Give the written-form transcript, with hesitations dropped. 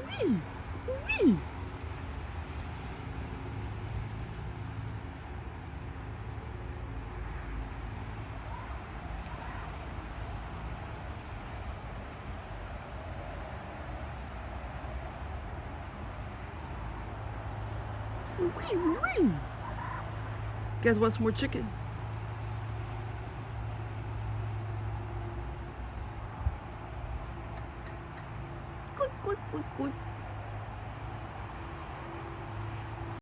Wee! Wee! Wee! Wee! Guys want some more chicken? Good, good, good, good.